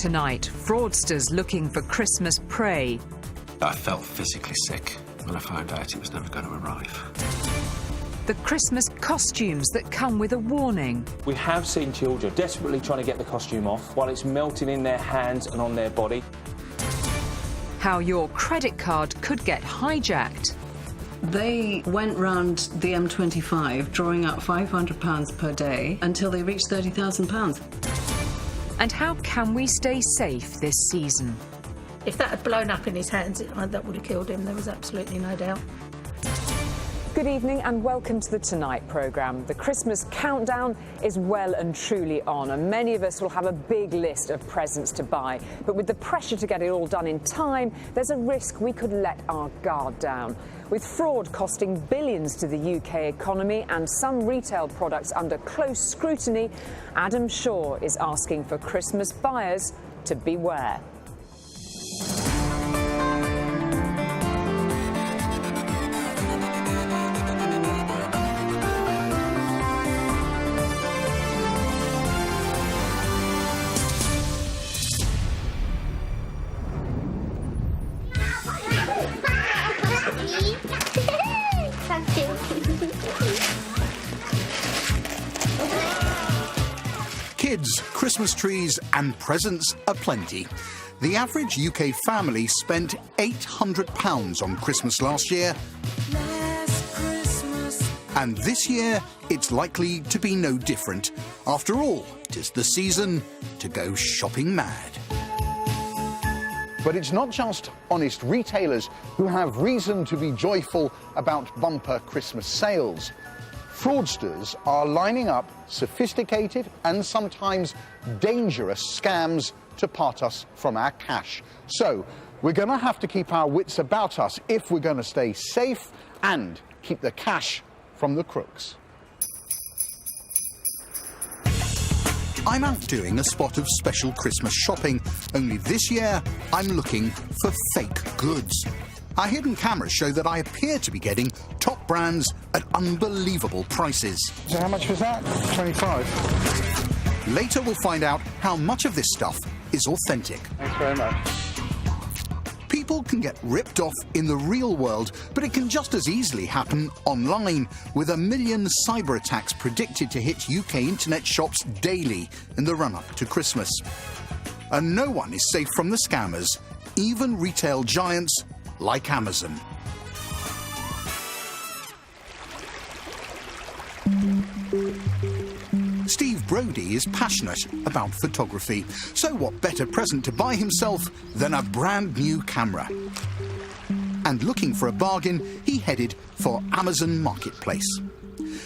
Tonight, fraudsters looking for Christmas prey. I felt physically sick when I found out it was never going to arrive. The Christmas costumes that come with a warning. We have seen children desperately trying to get the costume off while it's melting in their hands and on their body. How your credit card could get hijacked. They went round the M25 drawing out £500 per day until they reached £30,000. And how can we stay safe this season? If that had blown up in his hands, that would have killed him, there was absolutely no doubt. Good evening and welcome to the Tonight programme. The Christmas countdown is well and truly on, and many of us will have a big list of presents to buy. But with the pressure to get it all done in time, there's a risk we could let our guard down. With fraud costing billions to the UK economy and some retail products under close scrutiny, Adam Shaw is asking for Christmas buyers to beware. Kids, Christmas trees and presents aplenty. The average UK family spent £800 on Christmas last year. And this year, it's likely to be no different. After all, 'tis the season to go shopping mad. But it's not just honest retailers who have reason to be joyful about bumper Christmas sales. Fraudsters are lining up sophisticated and sometimes dangerous scams to part us from our cash. So we're going to have to keep our wits about us if we're going to stay safe and keep the cash from the crooks. I'm out doing a spot of special Christmas shopping, only this year I'm looking for fake goods. Our hidden cameras show that I appear to be getting top brands at unbelievable prices. So how much was that? 25. Later we'll find out how much of this stuff is authentic. Thanks very much. People can get ripped off in the real world, but it can just as easily happen online, with 1 million cyber attacks predicted to hit UK internet shops daily in the run-up to Christmas. And no one is safe from the scammers, even retail giants like Amazon. Steve Brodie is passionate about photography, so what better present to buy himself than a brand new camera? And looking for a bargain, he headed for Amazon Marketplace.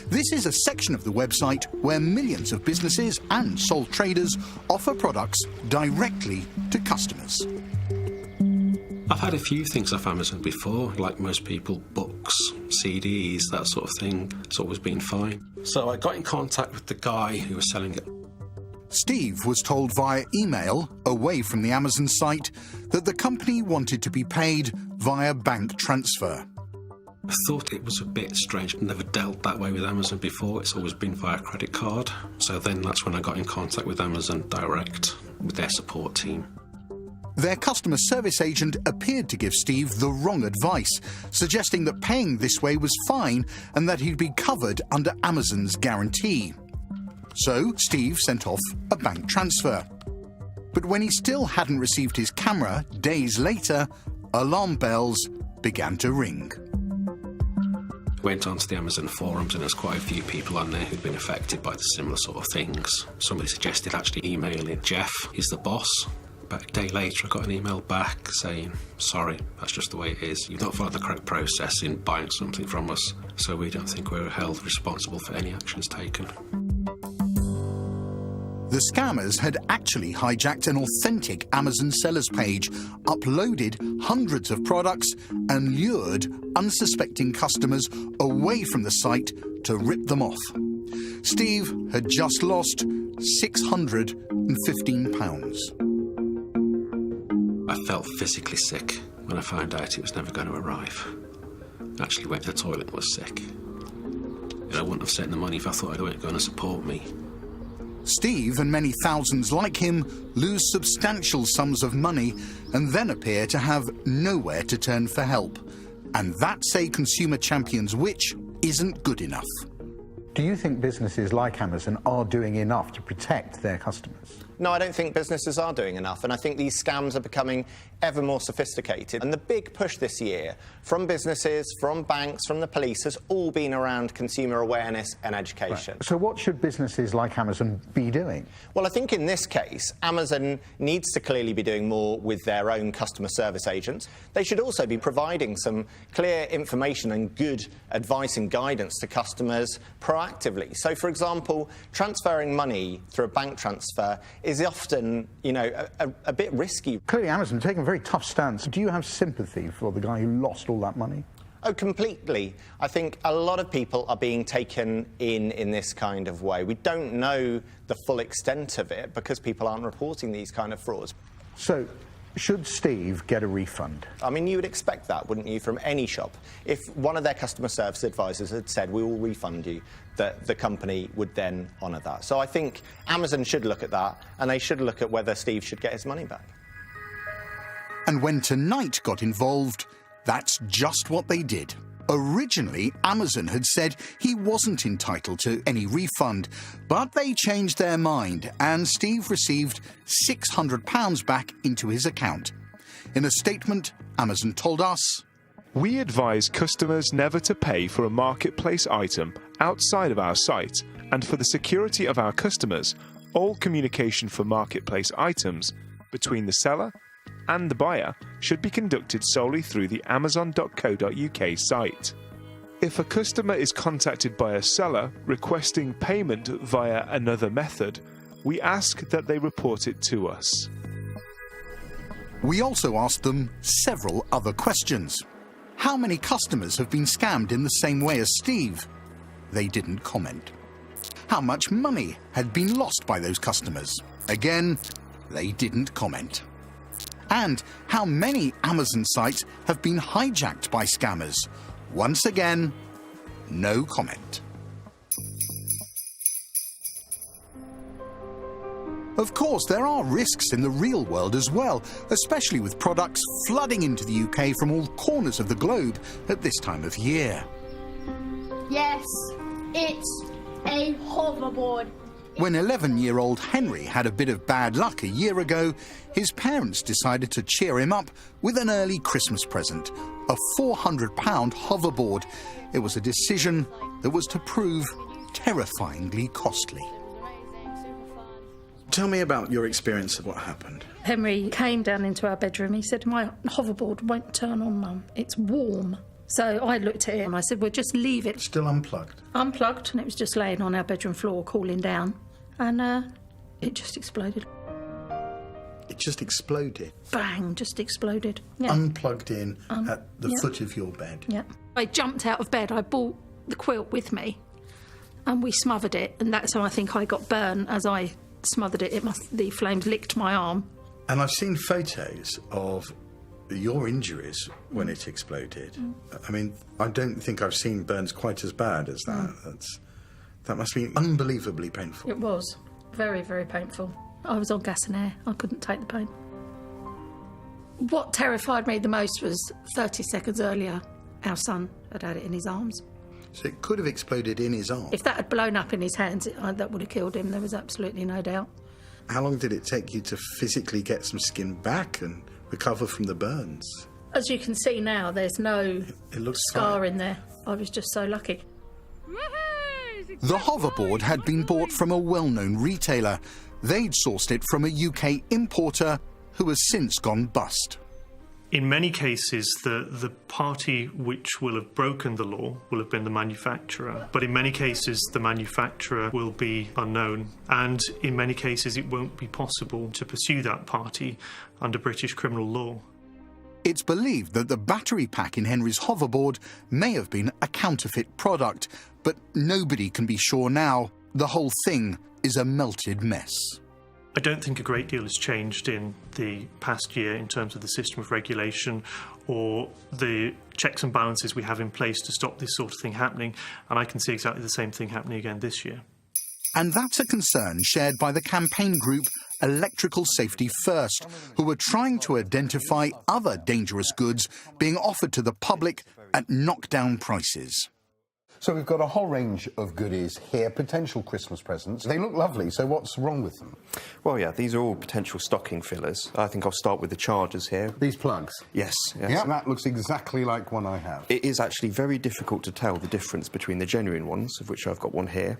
This is a section of the website where millions of businesses and sole traders offer products directly to customers. I've had a few things off Amazon before, like most people, books, CDs, that sort of thing. It's always been fine. So I got in contact with the guy who was selling it. Steve was told via email, away from the Amazon site, that the company wanted to be paid via bank transfer. I thought it was a bit strange. I've never dealt that way with Amazon before. It's always been via credit card. So then that's when I got in contact with Amazon direct, with their support team. Their customer service agent appeared to give Steve the wrong advice, suggesting that paying this way was fine and that he'd be covered under Amazon's guarantee. So Steve sent off a bank transfer. But when he still hadn't received his camera, days later, alarm bells began to ring. Went onto the Amazon forums and there's quite a few people on there who'd been affected by the similar sort of things. Somebody suggested actually emailing Jeff, he's the boss. About a day later I got an email back saying, sorry, that's just the way it is. You've not followed the correct process in buying something from us, so we don't think we're held responsible for any actions taken. The scammers had actually hijacked an authentic Amazon sellers page, uploaded hundreds of products and lured unsuspecting customers away from the site to rip them off. Steve had just lost £615. I felt physically sick when I found out it was never going to arrive. I actually went to the toilet and was sick. I wouldn't have sent the money if I thought it weren't going to support me. Steve and many thousands like him lose substantial sums of money and then appear to have nowhere to turn for help. And that, say consumer champions Which, isn't good enough. Do you think businesses like Amazon are doing enough to protect their customers? No, I don't think businesses are doing enough, and I think these scams are becoming ever more sophisticated. And the big push this year from businesses, from banks, from the police has all been around consumer awareness and education. Right. So what should businesses like Amazon be doing? Well, I think in this case, Amazon needs to clearly be doing more with their own customer service agents. They should also be providing some clear information and good advice and guidance to customers proactively. So, for example, transferring money through a bank transfer is often, a bit risky. Clearly, Amazon taking a very tough stance. Do you have sympathy for the guy who lost all that money? Oh, completely. I think a lot of people are being taken in this kind of way. We don't know the full extent of it because people aren't reporting these kind of frauds. So, should Steve get a refund? I mean, you would expect that, wouldn't you, from any shop? If one of their customer service advisors had said, we will refund you, that the company would then honour that. So I think Amazon should look at that, and they should look at whether Steve should get his money back. And when Tonight got involved, that's just what they did. Originally, Amazon had said he wasn't entitled to any refund, but they changed their mind and Steve received £600 back into his account. In a statement, Amazon told us, "We advise customers never to pay for a marketplace item outside of our site, and for the security of our customers, all communication for marketplace items between the seller and the buyer should be conducted solely through the amazon.co.uk site. If a customer is contacted by a seller requesting payment via another method, we ask that they report it to us." We also asked them several other questions. How many customers have been scammed in the same way as Steve? They didn't comment. How much money had been lost by those customers? Again, they didn't comment. And how many Amazon sites have been hijacked by scammers? Once again, no comment. Of course, there are risks in the real world as well, especially with products flooding into the UK from all corners of the globe at this time of year. Yes, it's a hoverboard. When 11-year-old Henry had a bit of bad luck a year ago, his parents decided to cheer him up with an early Christmas present, a £400 hoverboard. It was a decision that was to prove terrifyingly costly. Tell me about your experience of what happened. Henry came down into our bedroom. He said, "My hoverboard won't turn on, Mum. It's warm." So I looked at it and I said, "Well, just leave it." Still unplugged? Unplugged, and it was just laying on our bedroom floor, cooling down. And it just exploded. It just exploded? Bang, just exploded. Yeah. Unplugged in at the foot of your bed? Yeah. I jumped out of bed. I brought the quilt with me and we smothered it. And that's how I think I got burnt. As I smothered it, the flames licked my arm. And I've seen photos of your injuries when it exploded. I mean, I don't think I've seen burns quite as bad as that. That must be unbelievably painful. It was. Very, very painful. I was on gas and air. I couldn't take the pain. What terrified me the most was 30 seconds earlier, our son had had it in his arms. So it could have exploded in his arm? If that had blown up in his hands, that would have killed him. There was absolutely no doubt. How long did it take you to physically get some skin back and recover from the burns? As you can see now, there's no scar fine in there. I was just so lucky. The hoverboard had been bought from a well-known retailer. They'd sourced it from a UK importer who has since gone bust. In many cases, the party which will have broken the law will have been the manufacturer, but in many cases the manufacturer will be unknown, and in many cases it won't be possible to pursue that party under British criminal law. It's believed that the battery pack in Henry's hoverboard may have been a counterfeit product, but nobody can be sure now. The whole thing is a melted mess. I don't think a great deal has changed in the past year in terms of the system of regulation or the checks and balances we have in place to stop this sort of thing happening, and I can see exactly the same thing happening again this year. And that's a concern shared by the campaign group Electrical Safety First, who were trying to identify other dangerous goods being offered to the public at knockdown prices. So we've got a whole range of goodies here, potential Christmas presents. They look lovely, so what's wrong with them? Well, yeah, these are all potential stocking fillers. I think I'll start with the chargers here. These plugs? Yes. Yeah, that looks exactly like one I have. It is actually very difficult to tell the difference between the genuine ones, of which I've got one here,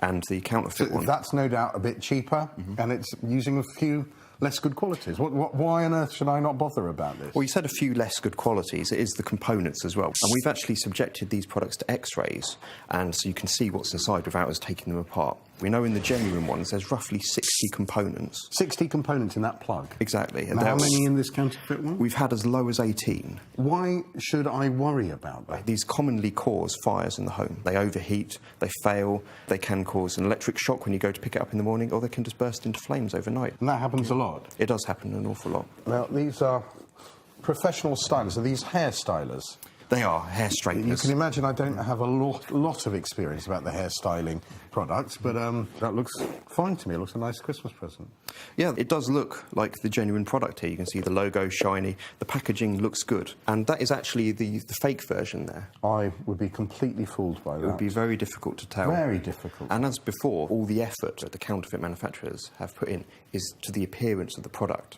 and the counterfeit one. That's no doubt a bit cheaper, and it's using a few less good qualities. Why on earth should I not bother about this? Well, you said a few less good qualities. It is the components as well. And we've actually subjected these products to X-rays, and so you can see what's inside without us taking them apart. We know in the genuine ones there's roughly 60 components. 60 components in that plug? Exactly. And how many in this counterfeit one? We've had as low as 18. Why should I worry about that? These commonly cause fires in the home. They overheat, they fail, they can cause an electric shock when you go to pick it up in the morning, or they can just burst into flames overnight. And that happens a lot? It does happen an awful lot. Now, these are professional stylers. Are these hair stylers? They are hair straighteners. You can imagine I don't have a lot of experience about the hair styling products, but that looks fine to me. It looks a nice Christmas present. Yeah, it does look like the genuine product here. You can see the logo shiny, the packaging looks good, and that is actually the fake version there. I would be completely fooled by that. It would be very difficult to tell. Very difficult. And as before, all the effort that the counterfeit manufacturers have put in is to the appearance of the product.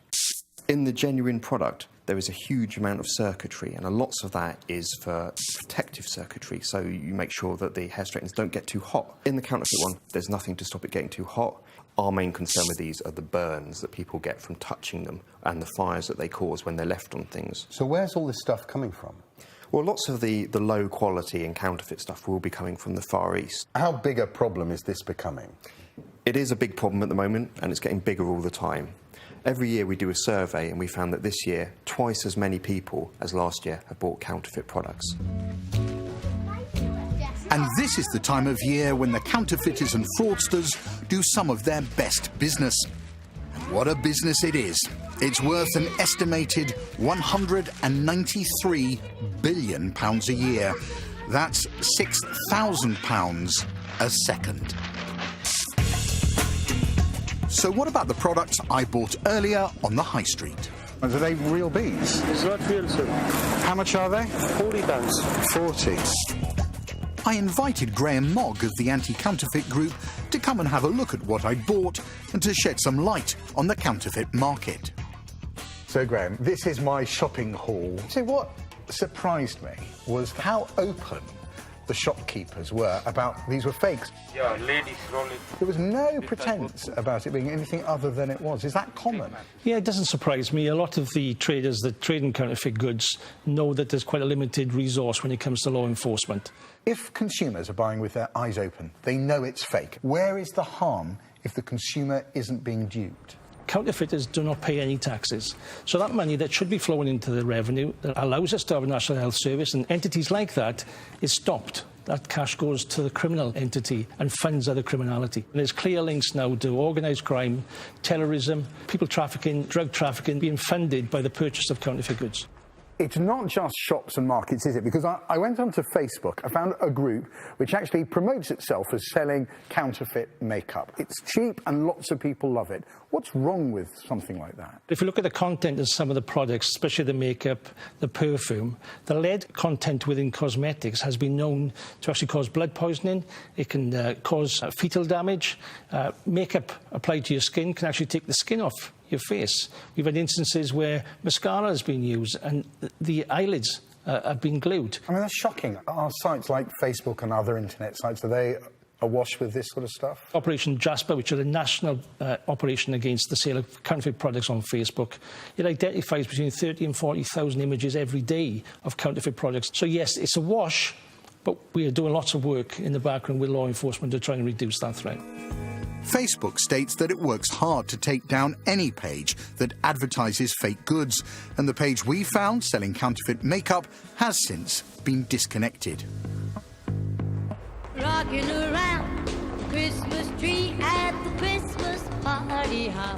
In the genuine product, there is a huge amount of circuitry, and lots of that is for protective circuitry, so you make sure that the hair straighteners don't get too hot. In the counterfeit one, there's nothing to stop it getting too hot. Our main concern with these are the burns that people get from touching them and the fires that they cause when they're left on things. So where's all this stuff coming from? Well, lots of the low quality and counterfeit stuff will be coming from the Far East. How big a problem is this becoming? It is a big problem at the moment, and it's getting bigger all the time. Every year we do a survey, and we found that this year, twice as many people as last year have bought counterfeit products. And this is the time of year when the counterfeiters and fraudsters do some of their best business. And what a business it is. It's worth an estimated £193 billion a year. That's £6,000 a second. So what about the products I bought earlier on the high street? Are they real beads? It's not real, sir. How much are they? £40. 40. I invited Graham Mogg of the anti-counterfeit group to come and have a look at what I'd bought and to shed some light on the counterfeit market. So, Graham, this is my shopping haul. So what surprised me was how open the shopkeepers were about these were fakes. Yeah, ladies rolling. There was no pretense about it being anything other than it was. Is that common? Yeah, it doesn't surprise me. A lot of the traders that trade in counterfeit goods know that there's quite a limited resource when it comes to law enforcement. If consumers are buying with their eyes open, they know it's fake. Where is the harm if the consumer isn't being duped? Counterfeiters do not pay any taxes. So that money that should be flowing into the revenue that allows us to have a National Health Service and entities like that is stopped. That cash goes to the criminal entity and funds other criminality. And there's clear links now to organised crime, terrorism, people trafficking, drug trafficking being funded by the purchase of counterfeit goods. It's not just shops and markets, is it? Because I went onto Facebook. I found a group which actually promotes itself as selling counterfeit makeup. It's cheap and lots of people love it. What's wrong with something like that? If you look at the content of some of the products, especially the makeup, the perfume, the lead content within cosmetics has been known to actually cause blood poisoning. It can cause fetal damage. Makeup applied to your skin can actually take the skin off your face. We've had instances where mascara has been used and the eyelids have been glued. I mean, that's shocking. Are sites like Facebook and other internet sites, are they awash with this sort of stuff? Operation Jasper, which is a national operation against the sale of counterfeit products on Facebook, it identifies between 30 and 40,000 images every day of counterfeit products. So yes, it's a wash, but we are doing lots of work in the background with law enforcement to try and reduce that threat. Facebook states that it works hard to take down any page that advertises fake goods, and the page we found selling counterfeit makeup has since been disconnected. Rocking around the Christmas tree at the Christmas party.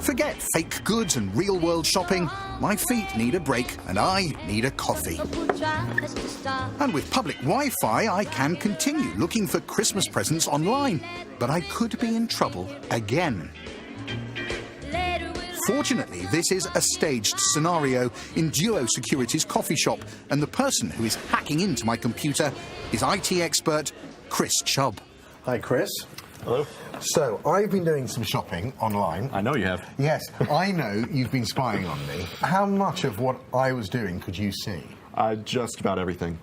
Forget fake goods and real-world shopping. My feet need a break and I need a coffee. And with public Wi-Fi, I can continue looking for Christmas presents online. But I could be in trouble again. Fortunately, this is a staged scenario in Duo Security's coffee shop, and the person who is hacking into my computer is IT expert Chris Chubb. Hi, Chris. Hello. So, I've been doing some shopping online. I know you have. Yes, I know you've been spying on me. How much of what I was doing could you see? Just about everything.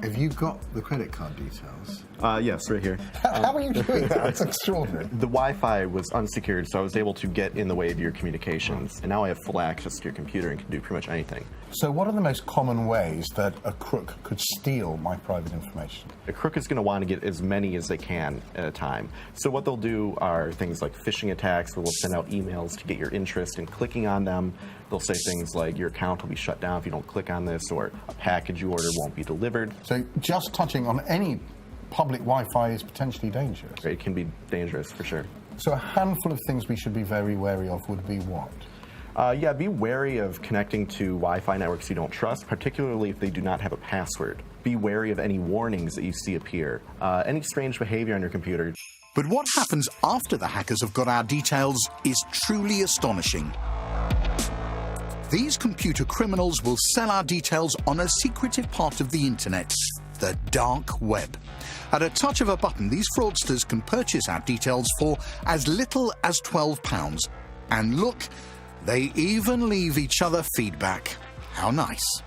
Have you got the credit card details? Yes, right here. How are you doing that? That's extraordinary. The Wi-Fi was unsecured, so I was able to get in the way of your communications. And now I have full access to your computer and can do pretty much anything. So what are the most common ways that a crook could steal my private information? A crook is going to want to get as many as they can at a time. So what they'll do are things like phishing attacks, where they'll send out emails to get your interest in clicking on them. They'll say things like, your account will be shut down if you don't click on this, or a package you order won't be delivered. So just touching on any public Wi-Fi is potentially dangerous? It can be dangerous, for sure. So a handful of things we should be very wary of would be what? Yeah, be wary of connecting to Wi-Fi networks you don't trust, particularly if they do not have a password. Be wary of any warnings that you see appear. Any strange behavior on your computer. But what happens after the hackers have got our details is truly astonishing. These computer criminals will sell our details on a secretive part of the internet, the dark web. At a touch of a button, these fraudsters can purchase our details for as little as £12. And look, they even leave each other feedback. How nice.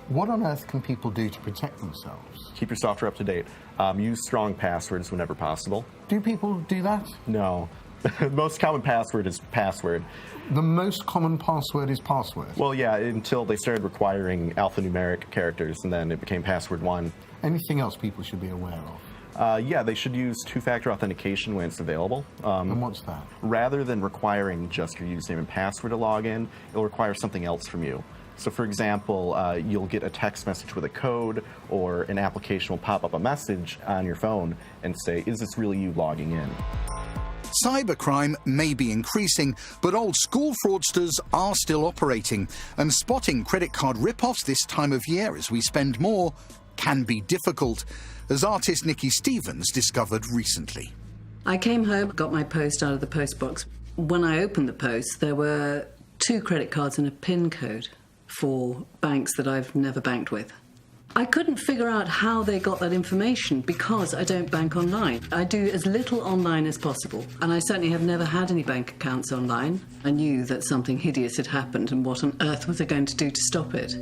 What on earth can people do to protect themselves? Keep your software up to date. Use strong passwords whenever possible. Do people do that? No. The most common password is password. The most common password is password? Well, yeah, until they started requiring alphanumeric characters, and then it became password 1. Anything else people should be aware of? Yeah, they should use two-factor authentication when it's available. And what's that? Rather than requiring just your username and password to log in, it'll require something else from you. So, for example, you'll get a text message with a code, or an application will pop up a message on your phone and say, is this really you logging in? Cybercrime may be increasing, but old-school fraudsters are still operating, and spotting credit card rip-offs this time of year as we spend more can be difficult, as artist Nikki Stevens discovered recently. I came home, got my post out of the post box. When I opened the post, there were 2 credit cards and a PIN code for banks that I've never banked with. I couldn't figure out how they got that information because I don't bank online. I do as little online as possible, and I certainly have never had any bank accounts online. I knew that something hideous had happened, and what on earth was I going to do to stop it?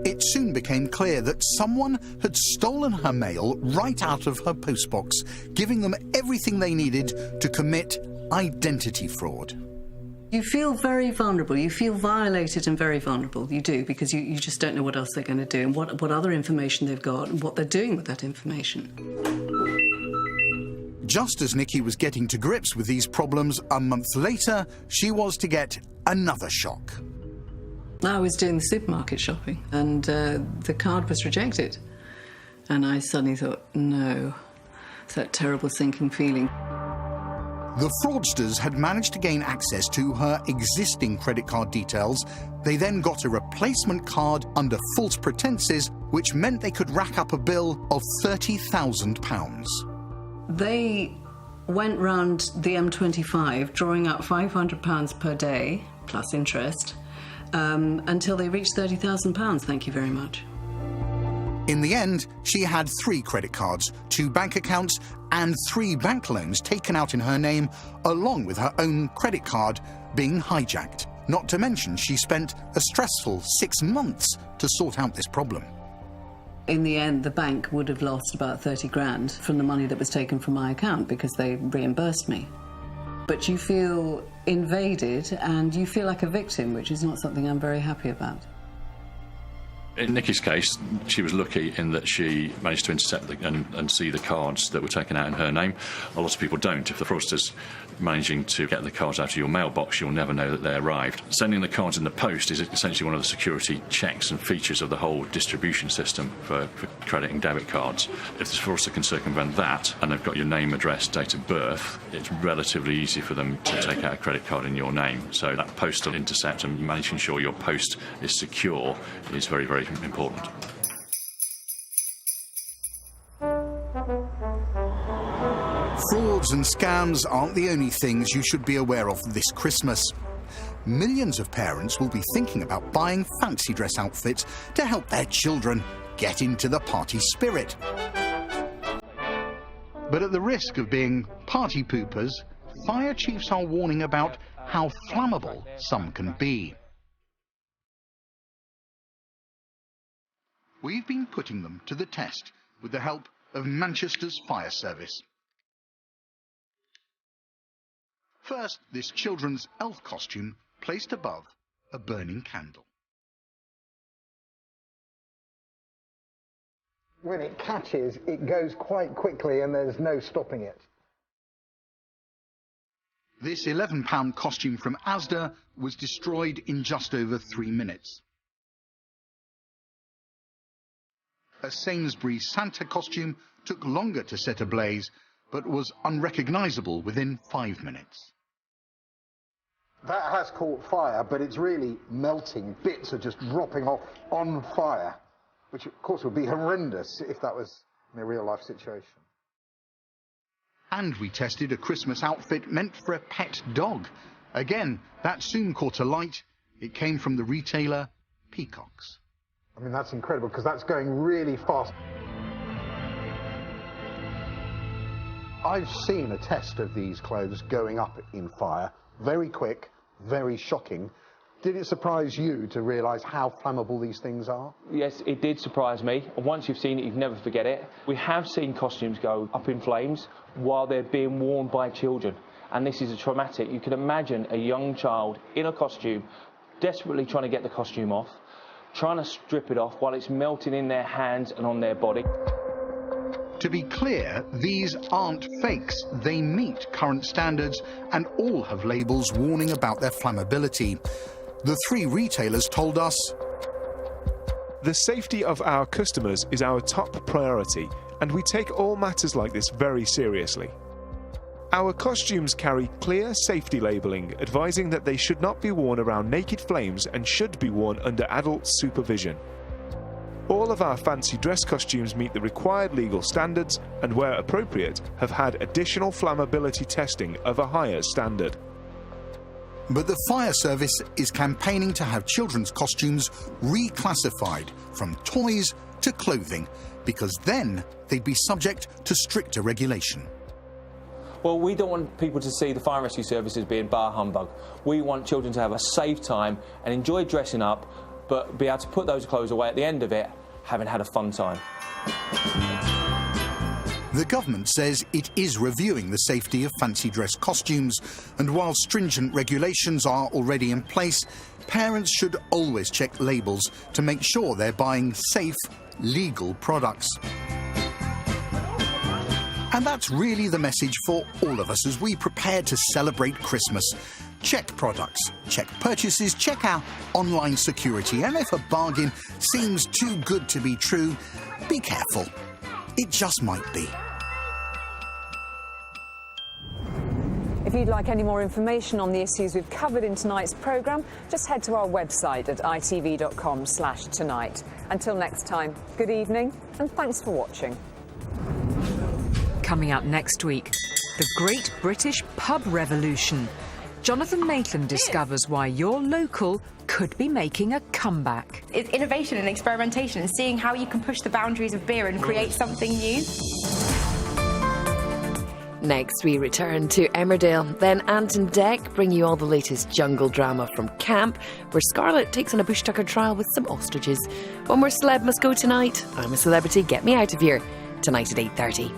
It soon became clear that someone had stolen her mail right out of her postbox, giving them everything they needed to commit identity fraud. You feel very vulnerable. You feel violated and very vulnerable. You do, because you just don't know what else they're going to do and what other information they've got and what they're doing with that information. Just as Nikki was getting to grips with these problems, a month later, she was to get another shock. I was doing the supermarket shopping and the card was rejected. And I suddenly thought, no, it's that terrible sinking feeling. The fraudsters had managed to gain access to her existing credit card details. They then got a replacement card under false pretenses, which meant they could rack up a bill of £30,000. They went round the M25, drawing out £500 per day, plus interest, until they reached £30,000, thank you very much. In the end, she had 3 credit cards, 2 bank accounts, and 3 bank loans taken out in her name, along with her own credit card being hijacked. Not to mention, she spent a stressful 6 months to sort out this problem. In the end, the bank would have lost about 30 grand from the money that was taken from my account because they reimbursed me. But you feel invaded and you feel like a victim, which is not something I'm very happy about. In Nikki's case, she was lucky in that she managed to intercept and see the cards that were taken out in her name. A lot of people don't. If the fraudster's managing to get the cards out of your mailbox, you'll never know that they arrived. Sending the cards in the post is essentially one of the security checks and features of the whole distribution system for credit and debit cards. If the fraudster can circumvent that and they've got your name, address, date of birth, it's relatively easy for them to take out a credit card in your name. So that postal intercept and making sure your post is secure is very, very important. Frauds and scams aren't the only things you should be aware of this Christmas. Millions of parents will be thinking about buying fancy dress outfits to help their children get into the party spirit. But at the risk of being party poopers, fire chiefs are warning about how flammable some can be. We've been putting them to the test with the help of Manchester's fire service. First, this children's elf costume placed above a burning candle. When it catches, it goes quite quickly and there's no stopping it. This £11 costume from Asda was destroyed in just over 3 minutes. A Sainsbury's Santa costume took longer to set ablaze, but was unrecognisable within 5 minutes. That has caught fire, but it's really melting. Bits are just dropping off on fire, which of course would be horrendous if that was in a real-life situation. And we tested a Christmas outfit meant for a pet dog. Again, that soon caught alight. It came from the retailer Peacocks. I mean, that's incredible, because that's going really fast. I've seen a test of these clothes going up in fire. Very quick, very shocking. Did it surprise you to realise how flammable these things are? Yes, it did surprise me. Once you've seen it, you never forget it. We have seen costumes go up in flames while they're being worn by children. And this is a traumatic. You can imagine a young child in a costume, desperately trying to get the costume off, trying to strip it off while it's melting in their hands and on their body. To be clear, these aren't fakes. They meet current standards and all have labels warning about their flammability. The 3 retailers told us, "The safety of our customers is our top priority, and we take all matters like this very seriously. Our costumes carry clear safety labelling advising that they should not be worn around naked flames and should be worn under adult supervision. All of our fancy dress costumes meet the required legal standards and, where appropriate, have had additional flammability testing of a higher standard." But the fire service is campaigning to have children's costumes reclassified from toys to clothing, because then they'd be subject to stricter regulation. Well, we don't want people to see the fire and rescue services being bar humbug. We want children to have a safe time and enjoy dressing up, but be able to put those clothes away at the end of it, having had a fun time. The government says it is reviewing the safety of fancy dress costumes, and while stringent regulations are already in place, parents should always check labels to make sure they're buying safe, legal products. And that's really the message for all of us as we prepare to celebrate Christmas. Check products, check purchases, check our online security, and if a bargain seems too good to be true, be careful. It just might be. If you'd like any more information on the issues we've covered in tonight's programme, just head to our website at itv.com/tonight. Until next time, good evening and thanks for watching. Coming up next week, the Great British Pub Revolution. Jonathan Maitland discovers why your local could be making a comeback. It's innovation and experimentation and seeing how you can push the boundaries of beer and create something new. Next, we return to Emmerdale. Then Ant and Dec bring you all the latest jungle drama from camp, where Scarlett takes on a bush tucker trial with some ostriches. One more celeb must go tonight. I'm a Celebrity. Get me out of here. Tonight at 8:30.